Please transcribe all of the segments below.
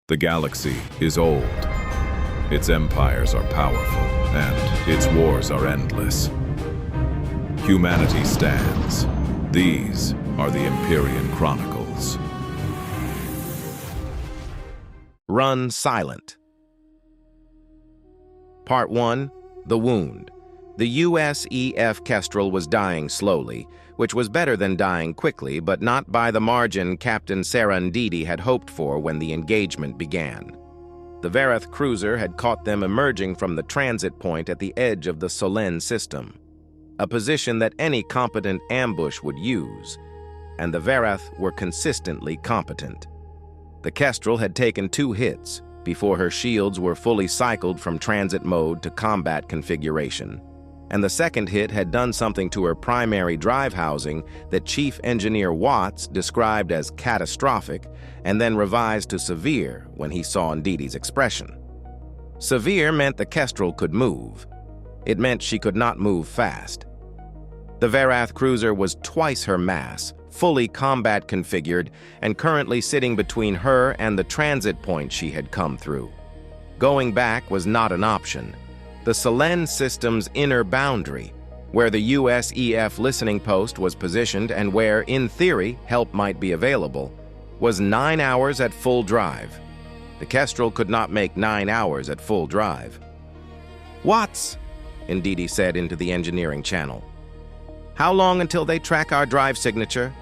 The galaxy is old, its empires are powerful, and its wars are endless. Humanity stands. These are the Empyrean Chronicles. Run silent. Part 1. The Wound. The USEF Kestrel was dying slowly, which was better than dying quickly, but not by the margin Captain Sera Ndidi had hoped for when the engagement began. The Verath cruiser had caught them emerging from the transit point at the edge of the Solen system, a position that any competent ambush would use, and the Verath were consistently competent. The Kestrel had taken 2 hits before her shields were fully cycled from transit mode to combat configuration, and the second hit had done something to her primary drive housing that Chief Engineer Watts described as catastrophic and then revised to severe when he saw Ndidi's expression. Severe meant the Kestrel could move. It meant she could not move fast. The Verath cruiser was twice her mass, fully combat configured, and currently sitting between her and the transit point she had come through. Going back was not an option. The Solen system's inner boundary, where the USEF listening post was positioned and where, in theory, help might be available, was 9 hours at full drive. The Kestrel could not make 9 hours at full drive. "Watts," Ndidi said into the engineering channel. "How long until they track our drive signature?"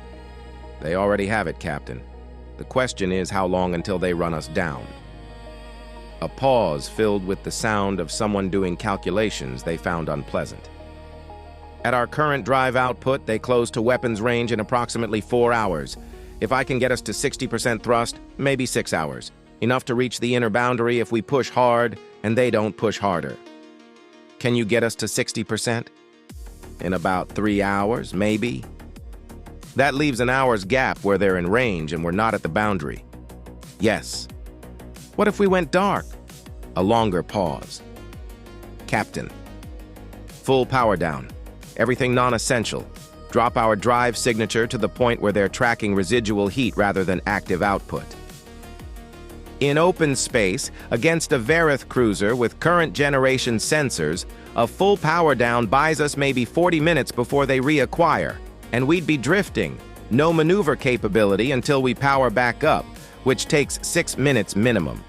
"They already have it, Captain. The question is how long until they run us down." A pause filled with the sound of someone doing calculations they found unpleasant. "At our current drive output, they close to weapons range in approximately 4 hours. If I can get us to 60% thrust, maybe 6 hours. Enough to reach the inner boundary if we push hard and they don't push harder." "Can you get us to 60%? "In about 3 hours, maybe." "That leaves an hour's gap where they're in range and we're not at the boundary." "Yes." "What if we went dark?" A longer pause. "Captain, full power down. Everything non-essential. Drop our drive signature to the point where they're tracking residual heat rather than active output." In open space, against a Verath cruiser with current generation sensors, a full power down buys us maybe 40 minutes before they reacquire, and we'd be drifting, no maneuver capability until we power back up, which takes 6 minutes minimum.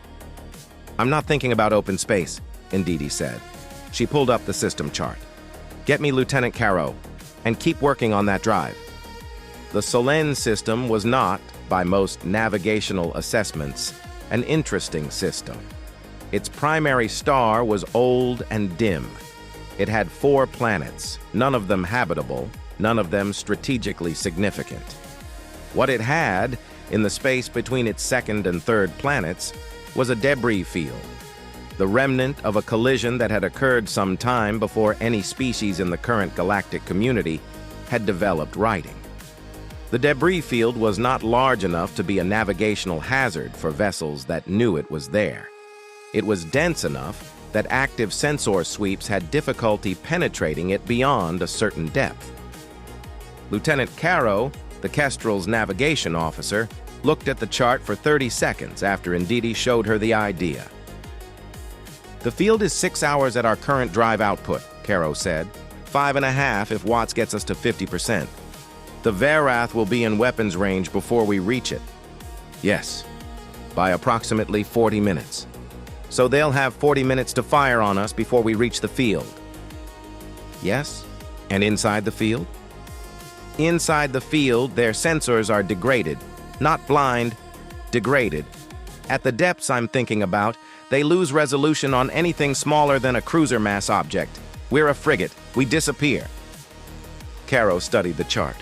"I'm not thinking about open space," Ndidi said. She pulled up the system chart. "Get me Lieutenant Caro, and keep working on that drive." The Solen system was not, by most navigational assessments, an interesting system. Its primary star was old and dim. It had 4 planets, none of them habitable, none of them strategically significant. What it had, in the space between its second and third planets, was a debris field, the remnant of a collision that had occurred some time before any species in the current galactic community had developed writing. The debris field was not large enough to be a navigational hazard for vessels that knew it was there. It was dense enough that active sensor sweeps had difficulty penetrating it beyond a certain depth. Lieutenant Caro, the Kestrel's navigation officer, looked at the chart for 30 seconds after Ndidi showed her the idea. "The field is 6 hours at our current drive output," Caro said. 5.5 if Watts gets us to 50%. "The Verath will be in weapons range before we reach it." "Yes, by approximately 40 minutes. So they'll have 40 minutes to fire on us before we reach the field." "Yes, and inside the field?" "Inside the field, their sensors are degraded. Not blind, degraded. At the depths I'm thinking about, they lose resolution on anything smaller than a cruiser mass object. We're a frigate. We disappear." Caro studied the chart.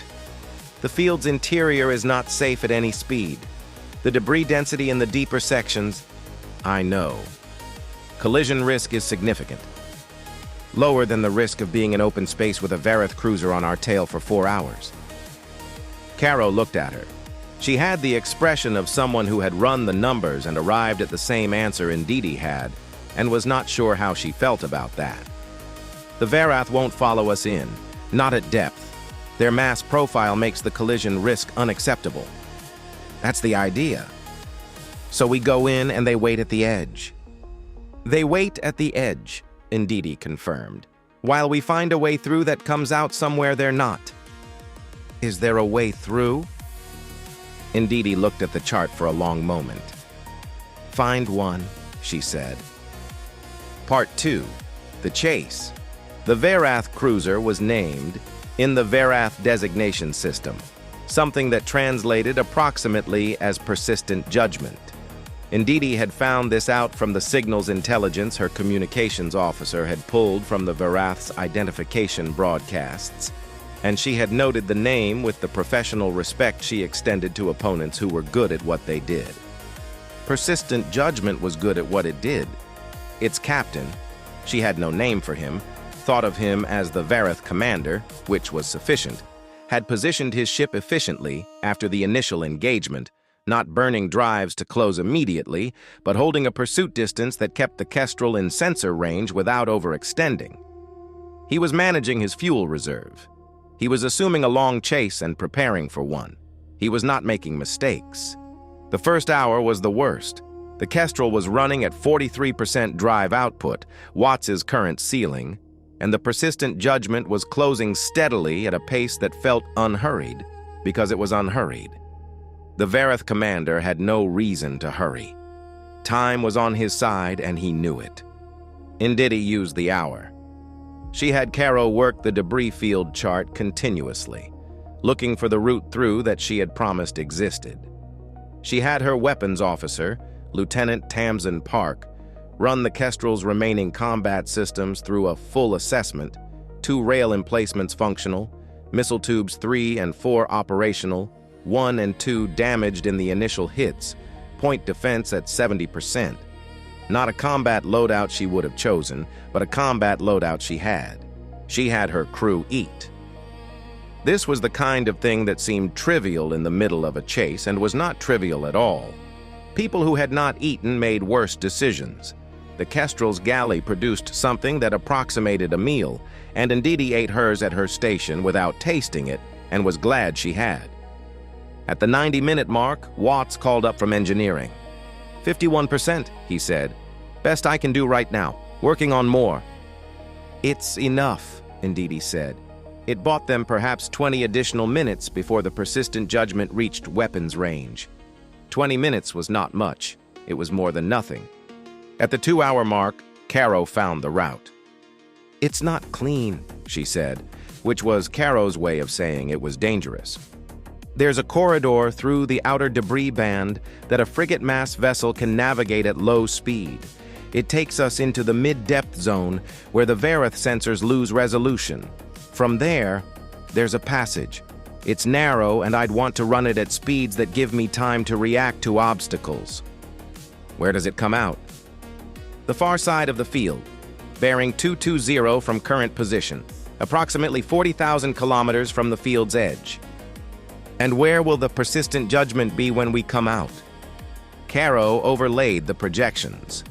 "The field's interior is not safe at any speed. The debris density in the deeper sections, I know. Collision risk is significant. Lower than the risk of being in open space with a Verath cruiser on our tail for 4 hours." Caro looked at her. She had the expression of someone who had run the numbers and arrived at the same answer Ndidi had, and was not sure how she felt about that. "The Verath won't follow us in, not at depth. Their mass profile makes the collision risk unacceptable." "That's the idea." So we go in and they wait at the edge. They wait at the edge, Ndidi confirmed, while we find a way through that comes out somewhere they're not. Is there a way through? Ndidi looked at the chart for a long moment. Find one, she said. Part 2. The Chase. The Verath cruiser was named in the Verath designation system, something that translated approximately as persistent judgment. Ndidi had found this out from the signals intelligence her communications officer had pulled from the Verath's identification broadcasts, and she had noted the name with the professional respect she extended to opponents who were good at what they did. Persistent judgment was good at what it did. Its captain, she had no name for him, thought of him as the Verath commander, which was sufficient, had positioned his ship efficiently after the initial engagement, not burning drives to close immediately, but holding a pursuit distance that kept the Kestrel in sensor range without overextending. He was managing his fuel reserve. He was assuming a long chase and preparing for one. He was not making mistakes. The first hour was the worst. The Kestrel was running at 43% drive output, Watts's current ceiling, and the persistent judgment was closing steadily at a pace that felt unhurried, because it was unhurried. The Verath commander had no reason to hurry. Time was on his side, and he knew it. Ndidi used the hour. She had Caro work the debris field chart continuously, looking for the route through that she had promised existed. She had her weapons officer, Lieutenant Tamsin Park, run the Kestrel's remaining combat systems through a full assessment, 2 rail emplacements functional, missile tubes 3 and 4 operational, 1 and 2 damaged in the initial hits, point defense at 70%. Not a combat loadout she would have chosen, but a combat loadout she had. She had her crew eat. This was the kind of thing that seemed trivial in the middle of a chase and was not trivial at all. People who had not eaten made worse decisions. The Kestrel's galley produced something that approximated a meal, and Ndidi ate hers at her station without tasting it and was glad she had. At the 90-minute mark, Watts called up from engineering. 51%, he said. Best I can do right now. Working on more. It's enough, Ndidi said. It bought them perhaps 20 additional minutes before the persistent judgment reached weapons range. 20 minutes was not much. It was more than nothing. At the 2-hour mark, Caro found the route. It's not clean, she said, which was Caro's way of saying it was dangerous. There's a corridor through the outer debris band that a frigate-mass vessel can navigate at low speed. It takes us into the mid-depth zone where the Verath sensors lose resolution. From there, there's a passage. It's narrow, and I'd want to run it at speeds that give me time to react to obstacles. Where does it come out? The far side of the field, bearing 220 from current position, approximately 40,000 kilometers from the field's edge. And where will the persistent judgment be when we come out? Caro overlaid the projections.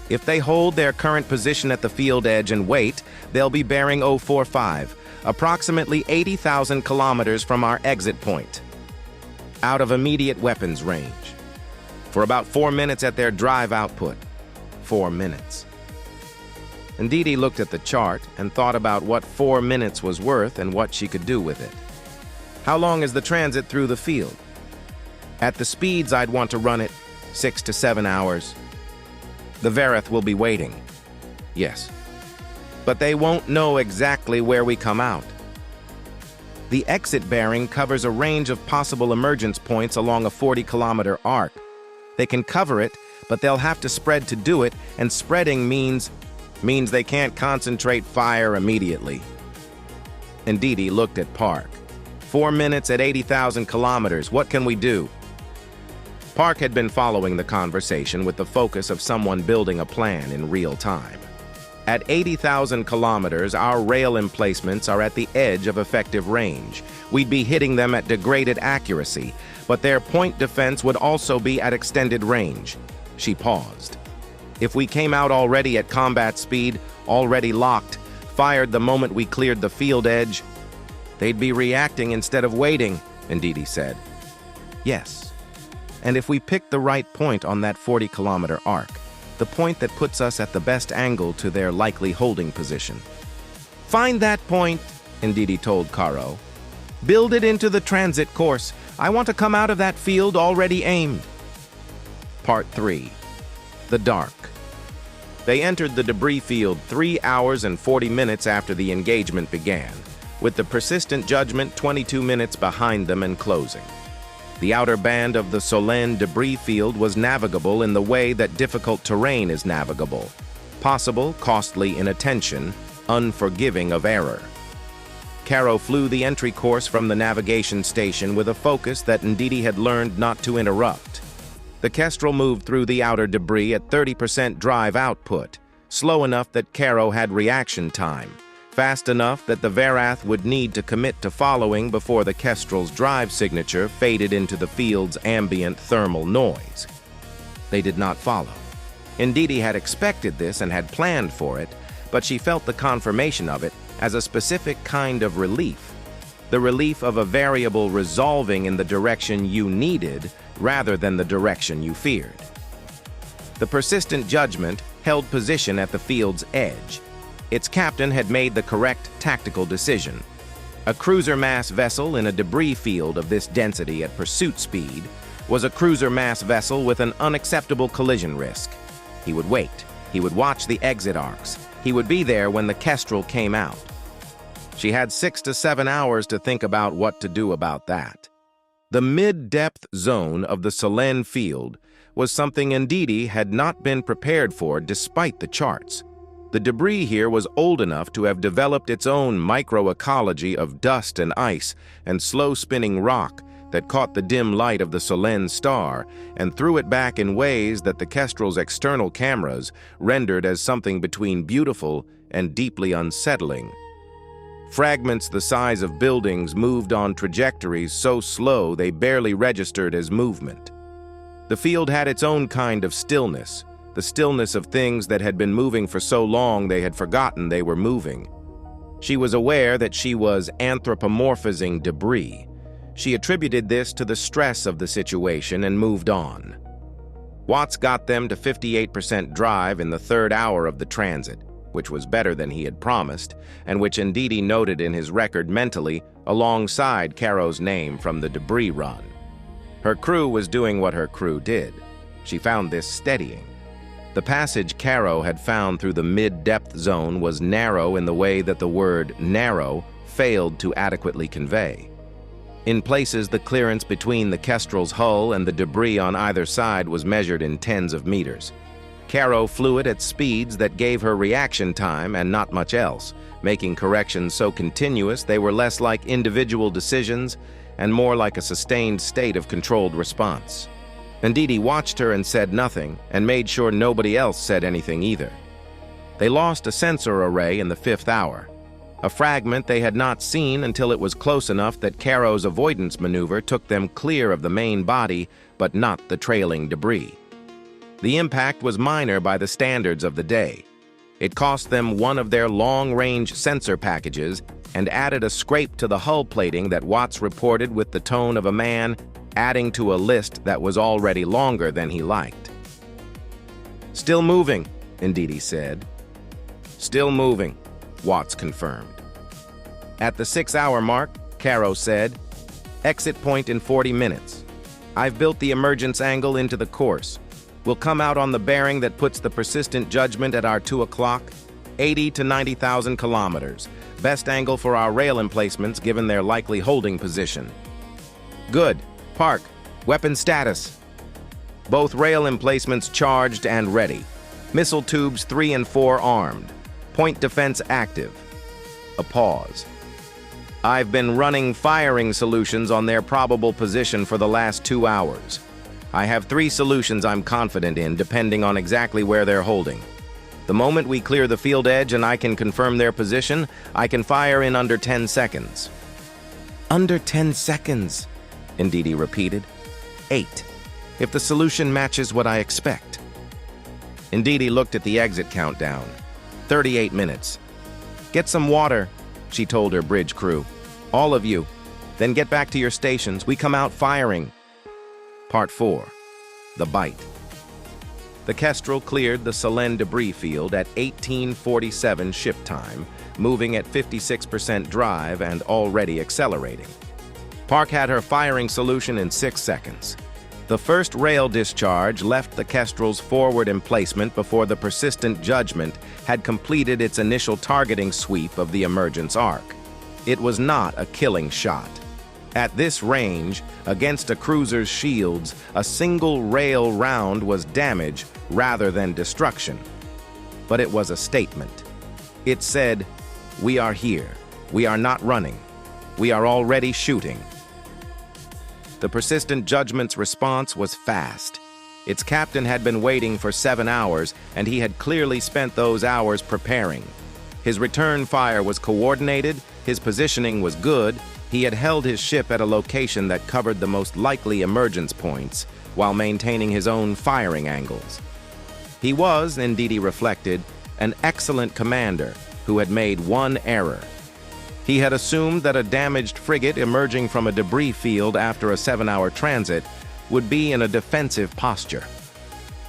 If they hold their current position at the field edge and wait, they'll be bearing 045, approximately 80,000 kilometers from our exit point, out of immediate weapons range. For about 4 minutes at their drive output. 4 minutes. Ndidi looked at the chart and thought about what 4 minutes was worth and what she could do with it. How long is the transit through the field? At the speeds I'd want to run it, 6 to 7 hours. The Verath will be waiting. Yes. But they won't know exactly where we come out. The exit bearing covers a range of possible emergence points along a 40-kilometer arc. They can cover it, but they'll have to spread to do it, and spreading means they can't concentrate fire immediately. Ndidi looked at Park. 4 minutes at 80,000 kilometers, what can we do? Park had been following the conversation with the focus of someone building a plan in real time. At 80,000 kilometers, our rail emplacements are at the edge of effective range. We'd be hitting them at degraded accuracy, but their point defense would also be at extended range. She paused. If we came out already at combat speed, already locked, fired the moment we cleared the field edge, they'd be reacting instead of waiting, Ndidi said. Yes. And if we pick the right point on that 40-kilometer arc, the point that puts us at the best angle to their likely holding position. Find that point, Ndidi told Caro. Build it into the transit course. I want to come out of that field already aimed. Part 3. The dark. They entered the debris field 3 hours and 40 minutes after the engagement began, with the persistent judgment 22 minutes behind them and closing. The outer band of the Solène debris field was navigable in the way that difficult terrain is navigable. Possible, costly inattention, unforgiving of error. Caro flew the entry course from the navigation station with a focus that Ndidi had learned not to interrupt. The Kestrel moved through the outer debris at 30% drive output, slow enough that Caro had reaction time, fast enough that the Verath would need to commit to following before the Kestrel's drive signature faded into the field's ambient thermal noise. They did not follow. Ndidi had expected this and had planned for it, but she felt the confirmation of it as a specific kind of relief, the relief of a variable resolving in the direction you needed rather than the direction you feared. The persistent judgment held position at the field's edge. Its captain had made the correct tactical decision. A cruiser-mass vessel in a debris field of this density at pursuit speed was a cruiser-mass vessel with an unacceptable collision risk. He would wait. He would watch the exit arcs. He would be there when the Kestrel came out. She had 6 to 7 hours to think about what to do about that. The mid-depth zone of the Solène field was something Ndidi had not been prepared for despite the charts. The debris here was old enough to have developed its own microecology of dust and ice and slow-spinning rock that caught the dim light of the Solène star and threw it back in ways that the Kestrel's external cameras rendered as something between beautiful and deeply unsettling. Fragments the size of buildings moved on trajectories so slow they barely registered as movement. The field had its own kind of stillness, the stillness of things that had been moving for so long they had forgotten they were moving. She was aware that she was anthropomorphizing debris. She attributed this to the stress of the situation and moved on. Watts got them to 58% drive in the 3rd hour of the transit, which was better than he had promised, and which Ndidi noted in his record mentally alongside Caro's name from the debris run. Her crew was doing what her crew did. She found this steadying. The passage Caro had found through the mid-depth zone was narrow in the way that the word narrow failed to adequately convey. In places, the clearance between the Kestrel's hull and the debris on either side was measured in tens of meters. Caro flew it at speeds that gave her reaction time and not much else, making corrections so continuous they were less like individual decisions and more like a sustained state of controlled response. Ndidi watched her and said nothing, and made sure nobody else said anything either. They lost a sensor array in the 5th hour, a fragment they had not seen until it was close enough that Caro's avoidance maneuver took them clear of the main body, but not the trailing debris. The impact was minor by the standards of the day. It cost them one of their long-range sensor packages and added a scrape to the hull plating that Watts reported with the tone of a man adding to a list that was already longer than he liked. Still moving, Ndidi said. Still moving, Watts confirmed. At the 6-hour mark, Caro said, exit point in 40 minutes. I've built the emergence angle into the course. We'll come out on the bearing that puts the persistent judgment at our 2 o'clock, 80 to 90,000 kilometers. Best angle for our rail emplacements given their likely holding position. Good. Park. Weapon status. Both rail emplacements charged and ready. Missile tubes 3 and 4 armed. Point defense active. A pause. I've been running firing solutions on their probable position for the last 2 hours. I have 3 solutions I'm confident in, depending on exactly where they're holding. The moment we clear the field edge and I can confirm their position, I can fire in under 10 seconds. Under 10 seconds, Ndidi repeated. 8, if the solution matches what I expect. Ndidi looked at the exit countdown. 38 minutes. Get some water, she told her bridge crew. All of you. Then get back to your stations. We come out firing. Part 4. The Bite. The Kestrel cleared the Selen debris field at 1847 ship time, moving at 56% drive and already accelerating. Park had her firing solution in 6 seconds. The first rail discharge left the Kestrel's forward emplacement before the persistent Judgment had completed its initial targeting sweep of the emergence arc. It was not a killing shot. At this range, against a cruiser's shields, a single rail round was damage rather than destruction. But it was a statement. It said, "We are here. We are not running. We are already shooting." The persistent Judgment's response was fast. Its captain had been waiting for 7 hours, and he had clearly spent those hours preparing. His return fire was coordinated, his positioning was good, he had held his ship at a location that covered the most likely emergence points, while maintaining his own firing angles. He was, Ndidi reflected, an excellent commander who had made one error. He had assumed that a damaged frigate emerging from a debris field after a 7-hour transit would be in a defensive posture.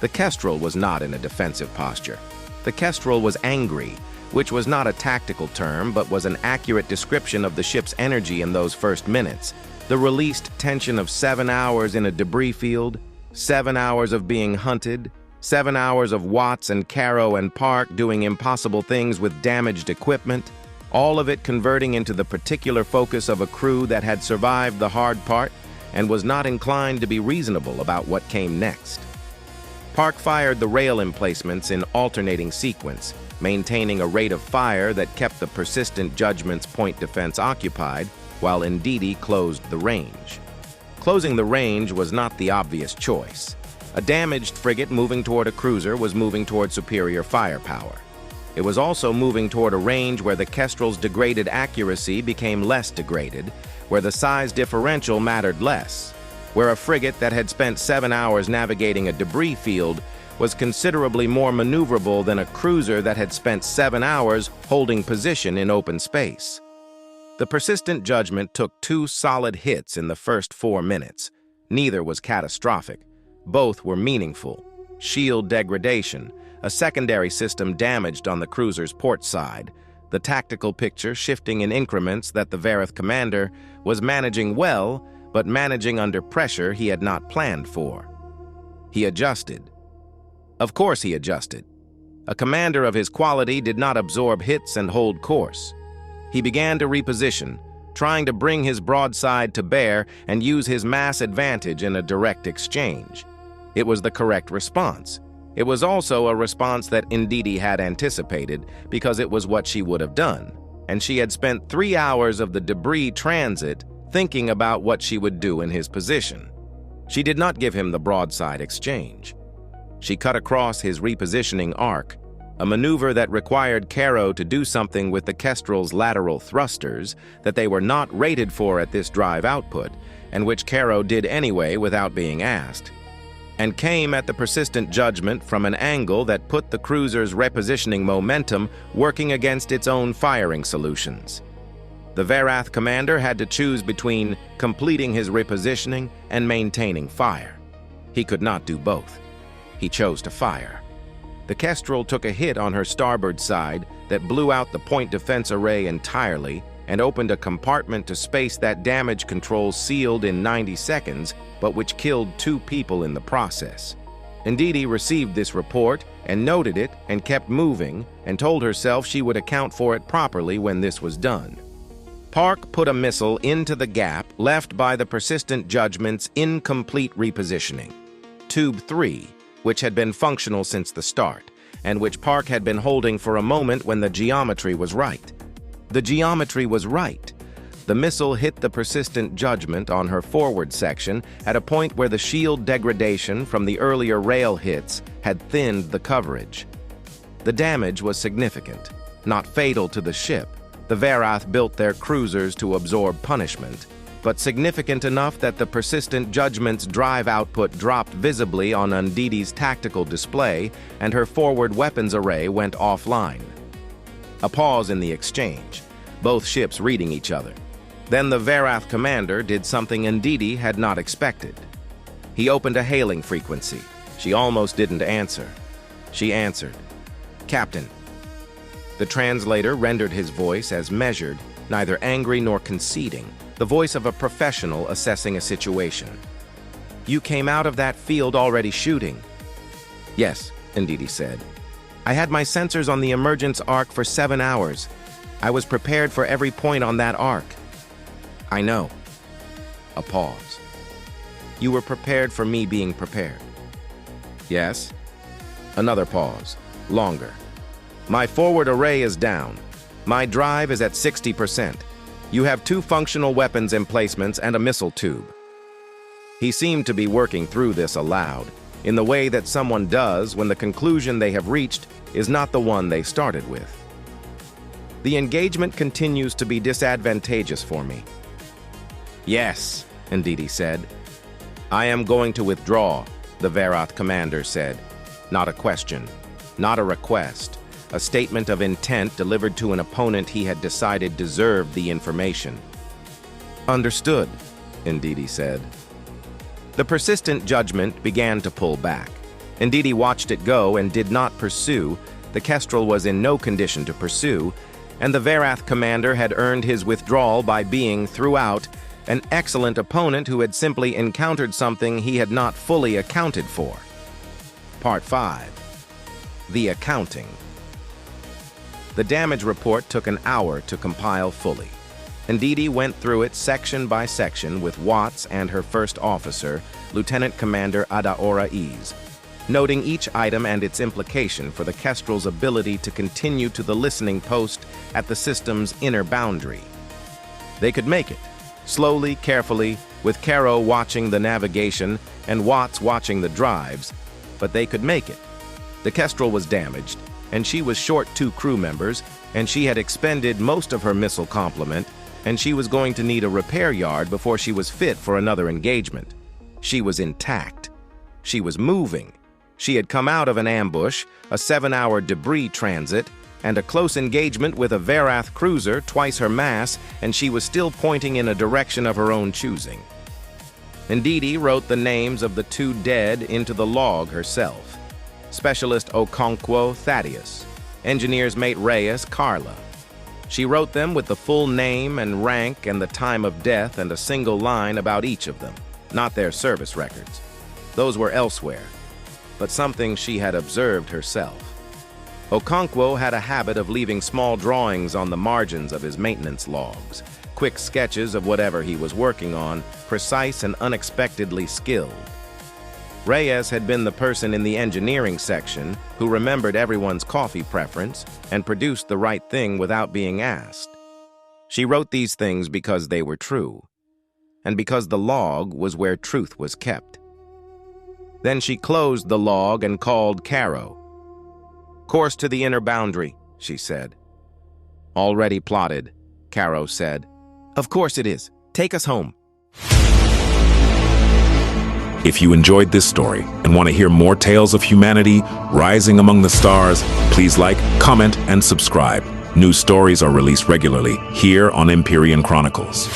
The Kestrel was not in a defensive posture. The Kestrel was angry, which was not a tactical term but was an accurate description of the ship's energy in those first minutes. The released tension of 7 hours in a debris field, 7 hours of being hunted, 7 hours of Watts and Caro and Park doing impossible things with damaged equipment, all of it converting into the particular focus of a crew that had survived the hard part and was not inclined to be reasonable about what came next. Park fired the rail emplacements in alternating sequence, maintaining a rate of fire that kept the persistent Judgment's point defense occupied, while Ndidi closed the range. Closing the range was not the obvious choice. A damaged frigate moving toward a cruiser was moving toward superior firepower. It was also moving toward a range where the Kestrel's degraded accuracy became less degraded, where the size differential mattered less, where a frigate that had spent 7 hours navigating a debris field was considerably more maneuverable than a cruiser that had spent 7 hours holding position in open space. The persistent Judgment took 2 solid hits in the first 4 minutes. Neither was catastrophic. Both were meaningful. Shield degradation, a secondary system damaged on the cruiser's port side, the tactical picture shifting in increments that the Verath commander was managing well, but managing under pressure he had not planned for. He adjusted. Of course he adjusted. A commander of his quality did not absorb hits and hold course. He began to reposition, trying to bring his broadside to bear and use his mass advantage in a direct exchange. It was the correct response. It was also a response that Ndidi had anticipated because it was what she would have done, and she had spent 3 hours of the debris transit thinking about what she would do in his position. She did not give him the broadside exchange. She cut across his repositioning arc, a maneuver that required Caro to do something with the Kestrel's lateral thrusters that they were not rated for at this drive output, and which Caro did anyway without being asked, and came at the persistent Judgment from an angle that put the cruiser's repositioning momentum working against its own firing solutions. The Verath commander had to choose between completing his repositioning and maintaining fire. He could not do both. He chose to fire. The Kestrel took a hit on her starboard side that blew out the point defense array entirely and opened a compartment to space that damage control sealed in 90 seconds, but which killed 2 people in the process. Ndidi received this report and noted it and kept moving and told herself she would account for it properly when this was done. Park put a missile into the gap left by the persistent Judgment's incomplete repositioning. Tube 3, which had been functional since the start, and which Park had been holding for a moment when the geometry was right. The geometry was right. The missile hit the persistent Judgment on her forward section at a point where the shield degradation from the earlier rail hits had thinned the coverage. The damage was significant, not fatal to the ship. The Verath built their cruisers to absorb punishment, but significant enough that the persistent Judgment's drive output dropped visibly on Ndidi's tactical display and her forward weapons array went offline. A pause in the exchange, both ships reading each other. Then the Verath commander did something Ndidi had not expected. He opened a hailing frequency. She almost didn't answer. She answered, "Captain." The translator rendered his voice as measured, neither angry nor conceding, the voice of a professional assessing a situation. "You came out of that field already shooting." "Yes," Ndidi said. "I had my sensors on the emergence arc for 7 hours. I was prepared for every point on that arc." "I know." A pause. "You were prepared for me being prepared." "Yes." Another pause. Longer. "My forward array is down. My drive is at 60%. You have 2 functional weapons emplacements and a missile tube." He seemed to be working through this aloud, in the way that someone does when the conclusion they have reached is not the one they started with. "The engagement continues to be disadvantageous for me." "Yes," Ndidi said. "I am going to withdraw," the Verath commander said. Not a question, not a request, a statement of intent delivered to an opponent he had decided deserved the information. "Understood," Ndidi said. The persistent judgment began to pull back. Ndidi watched it go and did not pursue. The Kestrel was in no condition to pursue, and the Verath commander had earned his withdrawal by being, throughout, an excellent opponent who had simply encountered something he had not fully accounted for. Part 5. The Accounting. The damage report took an hour to compile fully. Ndidi went through it section by section with Watts and her first officer, Lieutenant Commander Adaora Ease, noting each item and its implication for the Kestrel's ability to continue to the listening post at the system's inner boundary. They could make it, slowly, carefully, with Caro watching the navigation and Watts watching the drives, but they could make it. The Kestrel was damaged, and she was short 2 crew members, and she had expended most of her missile complement, and she was going to need a repair yard before she was fit for another engagement. She was intact. She was moving. She had come out of an ambush, a 7-hour debris transit, and a close engagement with a Verath cruiser twice her mass, and she was still pointing in a direction of her own choosing. Ndidi wrote the names of the 2 dead into the log herself. Specialist Okonkwo Thaddeus, Engineer's Mate Reyes Carla. She wrote them with the full name and rank and the time of death and a single line about each of them, not their service records. Those were elsewhere, but something she had observed herself. Okonkwo had a habit of leaving small drawings on the margins of his maintenance logs, quick sketches of whatever he was working on, precise and unexpectedly skilled. Reyes had been the person in the engineering section who remembered everyone's coffee preference and produced the right thing without being asked. She wrote these things because they were true, and because the log was where truth was kept. Then she closed the log and called Caro. "Course to the inner boundary," she said. "Already plotted," Caro said. "Of course it is. Take us home." If you enjoyed this story and want to hear more tales of humanity rising among the stars, please like, comment, and subscribe. New stories are released regularly here on Empyrean Chronicles.